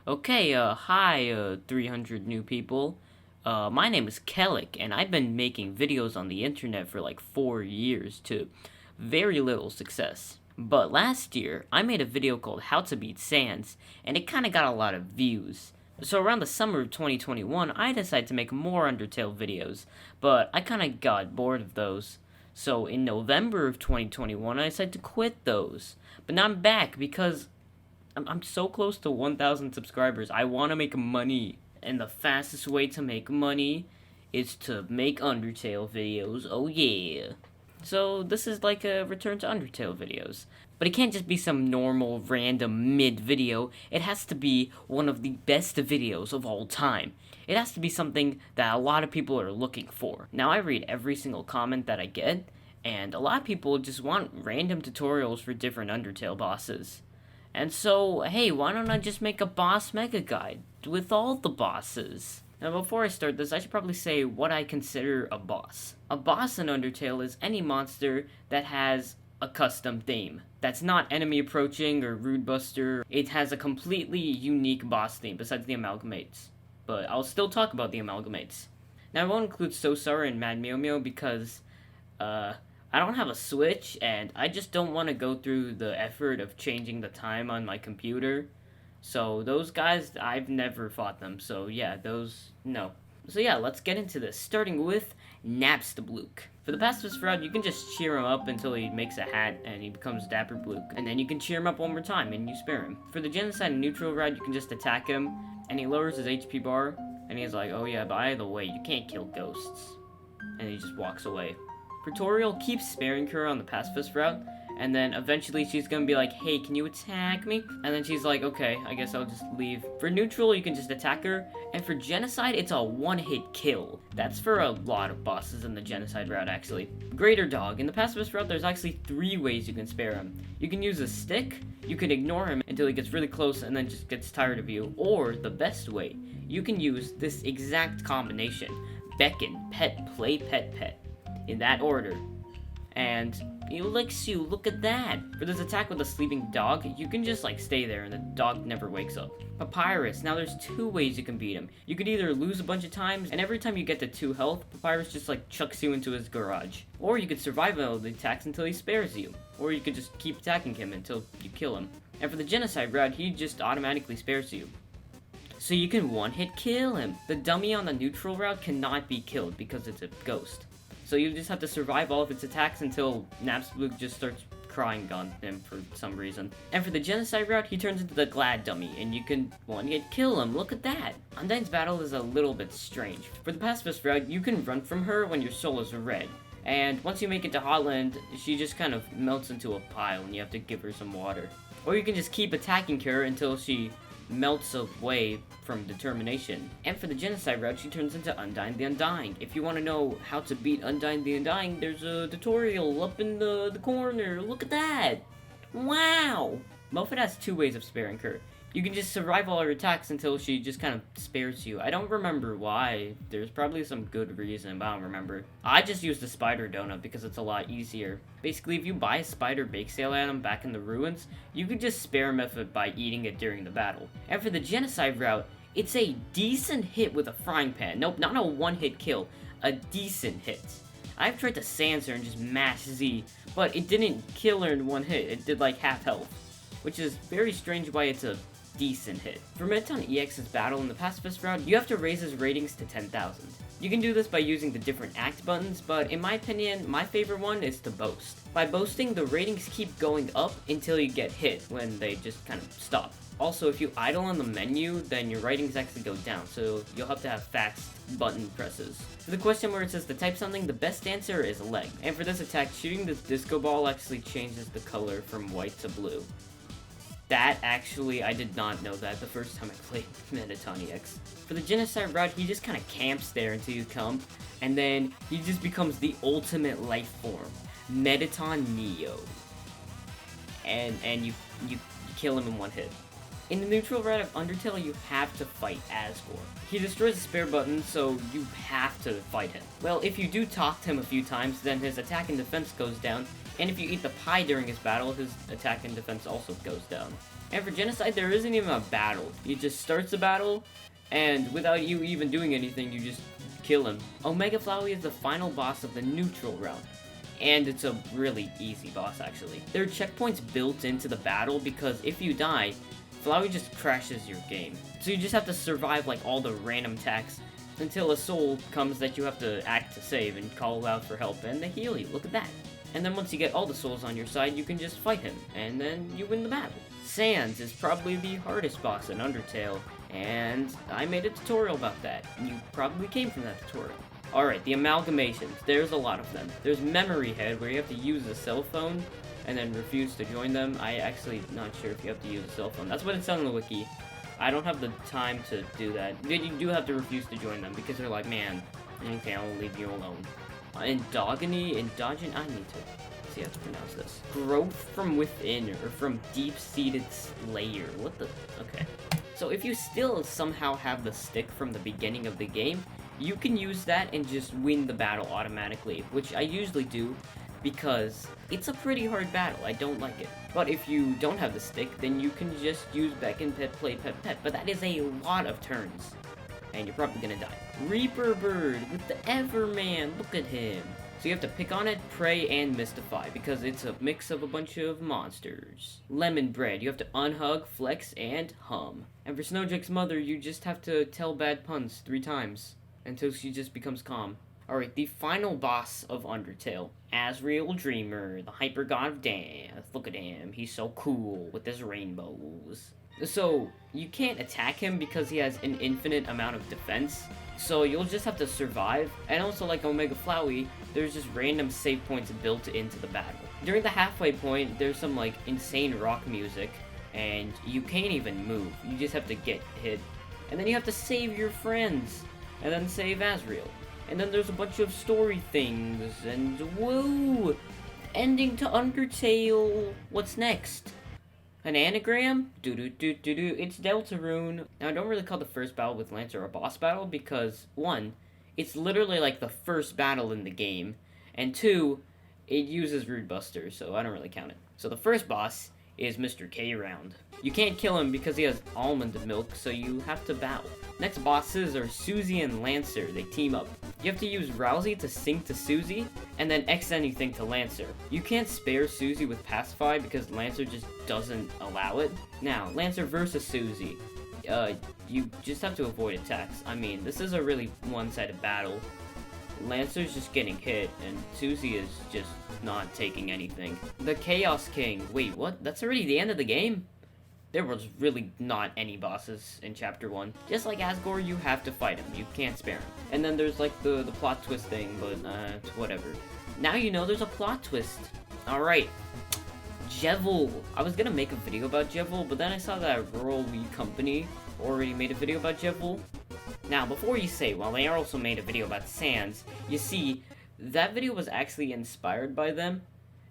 Okay, hi, 300 new people. My name is Kelleck, and I've been making videos on the internet for like 4 years to very little success. But last year, I made a video called How to Beat Sans, and it kinda got a lot of views. So around the summer of 2021, I decided to make more Undertale videos, but I kinda got bored of those. So in November of 2021, I decided to quit those. But now I'm back because I'm so close to 1,000 subscribers. I want to make money. And the fastest way to make money is to make Undertale videos. Oh, yeah. So, this is like a return to Undertale videos. But it can't just be some normal, random, mid video. It has to be one of the best videos of all time. It has to be something that a lot of people are looking for. Now, I read every single comment that I get, and a lot of people just want random tutorials for different Undertale bosses. And so, hey, why don't I just make a boss Megaguide with all the bosses? Now, before I start this, I should probably say what I consider a boss. A boss in Undertale is any monster that has a custom theme. That's not enemy approaching or rude buster. It has a completely unique boss theme besides the Amalgamates. But I'll still talk about the Amalgamates. Now, I won't include Sosara and Mad Meow Meow because, I don't have a Switch, and I just don't want to go through the effort of changing the time on my computer. So those guys, I've never fought them, so yeah, those, no. So yeah, let's get into this, starting with Napstablook. For the pacifist route, you can just cheer him up until he makes a hat and he becomes Dapper Blook, and then you can cheer him up one more time and you spare him. For the genocide and neutral route, you can just attack him, and he lowers his HP bar, and he's like, oh yeah, by the way, you can't kill ghosts. And he just walks away. Praetorial keeps sparing her on the pacifist route, and then eventually she's gonna be like, hey, can you attack me? And then she's like, okay, I guess I'll just leave. For neutral, you can just attack her, and for genocide, it's a one-hit kill. That's for a lot of bosses in the genocide route, actually. Greater Dog. In the pacifist route, there's actually 3 ways you can spare him. You can use a stick, you can ignore him until he gets really close and then just gets tired of you, or the best way, you can use this exact combination. Beckon, pet, play, pet, pet. In that order. And he licks you, look at that! For this attack with a sleeping dog, you can just like stay there and the dog never wakes up. Papyrus, now there's 2 ways you can beat him. You could either lose a bunch of times, and every time you get to 2 health, Papyrus just like chucks you into his garage. Or you could survive all the attacks until he spares you. Or you could just keep attacking him until you kill him. And for the genocide route, he just automatically spares you. So you can one-hit kill him. The dummy on the neutral route cannot be killed because it's a ghost. So you just have to survive all of its attacks until Napstablook just starts crying on him for some reason. And for the genocide route, he turns into the Glad dummy, and you can one-hit kill him, look at that! Undyne's battle is a little bit strange. For the pacifist route, you can run from her when your soul is red. And once you make it to Hotland, she just kind of melts into a pile and you have to give her some water. Or you can just keep attacking her until she melts away from determination. And for the genocide route, she turns into Undyne the Undying. If you want to know how to beat Undyne the Undying, there's a tutorial up in the corner. Look at that! Wow! Moffat has 2 ways of sparing her. You can just survive all her attacks until she just kind of spares you. I don't remember why. There's probably some good reason, but I don't remember. I just used the spider donut because it's a lot easier. Basically, if you buy a spider bake sale item back in the ruins, you could just spare Mephit by eating it during the battle. And for the genocide route, it's a decent hit with a frying pan. Nope, not a one-hit kill. A decent hit. I've tried to sans her and just mash Z, but it didn't kill her in one hit. It did like half health, which is very strange why it's a decent hit. For Megaton EX's battle in the pacifist route, you have to raise his ratings to 10,000. You can do this by using the different act buttons, but in my opinion, my favorite one is to boast. By boasting, the ratings keep going up until you get hit, when they just kind of stop. Also, if you idle on the menu, then your ratings actually go down, so you'll have to have fast button presses. For the question where it says to type something, the best answer is leg. And for this attack, shooting this disco ball actually changes the color from white to blue. That actually, I did not know that the first time I played Megaton EX. For the genocide route, he just kind of camps there until you come, and then he just becomes the ultimate life form, Megaton Neo. And you kill him in one hit. In the neutral route of Undertale, you have to fight Asgore. He destroys the spare button, so you have to fight him. Well, if you do talk to him a few times, then his attack and defense goes down, and if you eat the pie during his battle, his attack and defense also goes down. And for Genocide, there isn't even a battle. He just starts the battle, and without you even doing anything, you just kill him. Omega Flowey is the final boss of the neutral route. And it's a really easy boss, actually. There are checkpoints built into the battle because if you die, Flowey just crashes your game. So you just have to survive like all the random attacks until a soul comes that you have to act to save and call out for help, and they heal you. Look at that. And then once you get all the souls on your side, you can just fight him, and then you win the battle. Sans is probably the hardest boss in Undertale, and I made a tutorial about that. You probably came from that tutorial. Alright, the Amalgamations. There's a lot of them. There's Memory Head, where you have to use a cell phone and then refuse to join them. I actually not sure if you have to use a cell phone. That's what it said on the wiki. I don't have the time to do that. You do have to refuse to join them because they're like, man, okay, I'll leave you alone. Endogeny, I need to see how to pronounce this. Growth from within, or from deep-seated layer. What the? Okay. So if you still somehow have the stick from the beginning of the game, you can use that and just win the battle automatically, which I usually do because it's a pretty hard battle. I don't like it. But if you don't have the stick, then you can just use Beck and Pet, play Pet Pet, but that is a lot of turns, and you're probably gonna die. Reaper Bird with the Everman, look at him. So you have to pick on it, pray, and mystify, because it's a mix of a bunch of monsters. Lemon Bread, you have to unhug, flex, and hum. And for Snowdrake's mother, you just have to tell bad puns 3 times until she just becomes calm. Alright, the final boss of Undertale. Asriel Dreamer, the hyper god of death. Look at him, he's so cool with his rainbows. So, you can't attack him because he has an infinite amount of defense. So you'll just have to survive. And also, like Omega Flowey, there's just random save points built into the battle. During the halfway point, there's some like insane rock music. And you can't even move. You just have to get hit. And then you have to save your friends. And then save Asriel. And then there's a bunch of story things, and woo! Ending to Undertale. What's next? An anagram? Do-do-do-do-do. It's Deltarune. Now, I don't really call the first battle with Lancer a boss battle because, 1, it's literally like the first battle in the game, and 2, it uses Rude Buster, so I don't really count it. So the first boss is Mr. K Round. You can't kill him because he has almond milk, so you have to battle. Next bosses are Susie and Lancer. They team up. You have to use Rousey to sync to Susie, and then X anything to Lancer. You can't spare Susie with Pacify because Lancer just doesn't allow it. Now, Lancer versus Susie. You just have to avoid attacks. I mean, this is a really one-sided battle. Lancer's just getting hit, and Susie is just not taking anything. The Chaos King. Wait, what? That's already the end of the game? There was really not any bosses in Chapter 1. Just like Asgore, you have to fight him. You can't spare him. And then there's like the plot twist thing, but whatever. Now you know there's a plot twist. Alright. Jevil. I was gonna make a video about Jevil, but then I saw that Rural Wii Company already made a video about Jevil. Now, before you say, well, they also made a video about Sans, you see, that video was actually inspired by them.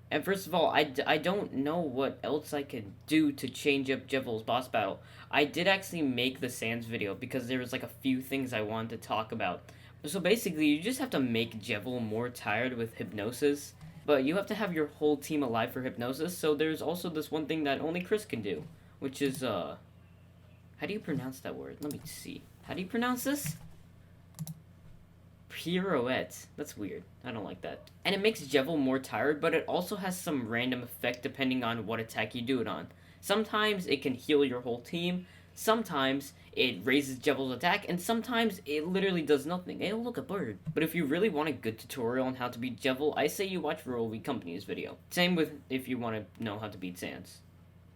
And first of all, I don't know what else I could do to change up Jevil's boss battle. I did actually make the Sans video because there was like a few things I wanted to talk about. So basically, you just have to make Jevil more tired with hypnosis. But you have to have your whole team alive for hypnosis, so there's also this one thing that only Chris can do. Which is, how do you pronounce that word? Let me see. How do you pronounce this? Pirouette. That's weird. I don't like that. And it makes Jevil more tired, but it also has some random effect depending on what attack you do it on. Sometimes it can heal your whole team, sometimes it raises Jevil's attack, and sometimes it literally does nothing. Hey, look, a bird. But if you really want a good tutorial on how to beat Jevil, I say you watch Rural Wii Company's video. Same with if you want to know how to beat Sans.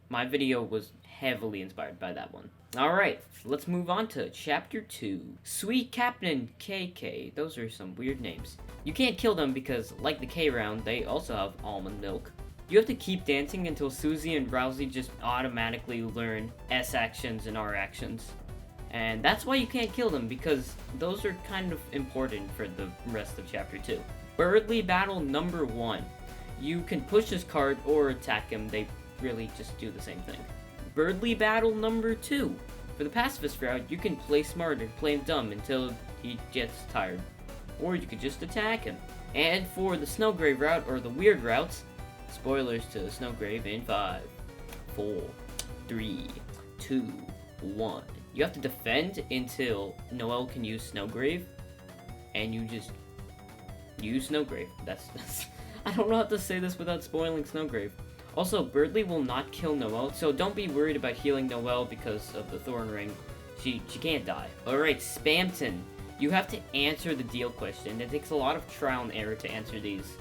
My video was heavily inspired by that one. Alright, let's move on to Chapter 2. Sweet Captain KK. Those are some weird names. You can't kill them because, like the K round, they also have almond milk. You have to keep dancing until Susie and Rousey just automatically learn S actions and R actions. And that's why you can't kill them, because those are kind of important for the rest of Chapter 2. Birdly Battle number 1. You can push his cart or attack him. They really just do the same thing. Birdly Battle number 2. For the pacifist route, you can play smart or play dumb until he gets tired. Or you could just attack him. And for the Snowgrave route, or the weird routes, spoilers to Snowgrave in 5, 4, 3, 2, 1. You have to defend until Noelle can use Snowgrave, and you just use Snowgrave. That's I don't know how to say this without spoiling Snowgrave. Also, Birdly will not kill Noelle, so don't be worried about healing Noelle because of the Thorn Ring. She can't die. Alright, Spamton. You have to answer the deal question. It takes a lot of trial and error to answer these,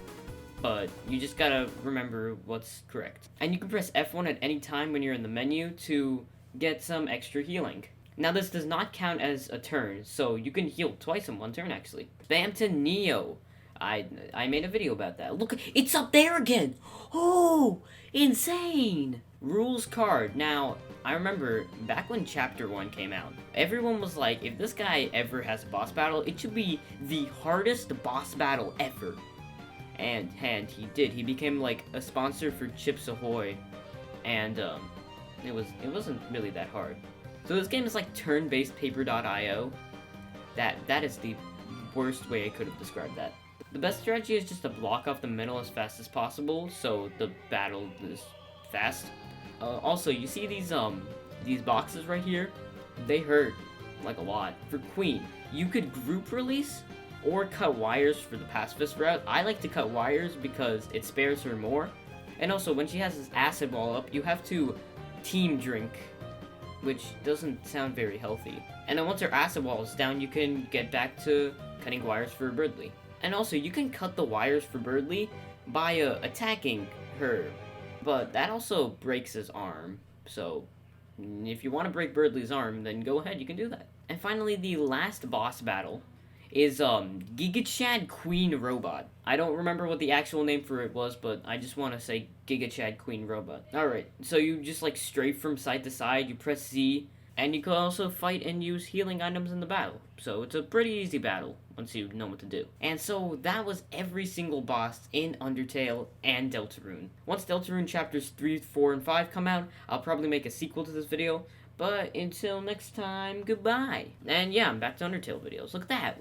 but you just gotta remember what's correct. And you can press F1 at any time when you're in the menu to get some extra healing. Now this does not count as a turn, so you can heal twice in one turn actually. Spamton Neo. I made a video about that. Look, it's up there again! Oh, insane! Rules card. Now, I remember back when Chapter 1 came out, everyone was like, if this guy ever has a boss battle, it should be the hardest boss battle ever. And he did. He became like a sponsor for Chips Ahoy, and it wasn't really that hard. So this game is like turn-based Paper.io. That is the worst way I could have described that. The best strategy is just to block off the middle as fast as possible, so the battle is fast. Also, you see these boxes right here? They hurt, like a lot. For Queen, you could group release or cut wires for the pacifist route. I like to cut wires because it spares her more. And also, when she has this acid wall up, you have to team drink, which doesn't sound very healthy. And then once her acid wall is down, you can get back to cutting wires for Birdly. And also, you can cut the wires for Birdly by attacking her, but that also breaks his arm. So, if you want to break Birdly's arm, then go ahead, you can do that. And finally, the last boss battle is Gigachad Queen Robot. I don't remember what the actual name for it was, but I just want to say Gigachad Queen Robot. Alright, so you just like strafe from side to side, you press Z, and you can also fight and use healing items in the battle. So it's a pretty easy battle once you know what to do. And so that was every single boss in Undertale and Deltarune. Once Deltarune Chapters 3, 4, and 5 come out, I'll probably make a sequel to this video. But until next time, goodbye. And yeah, I'm back to Undertale videos. Look at that.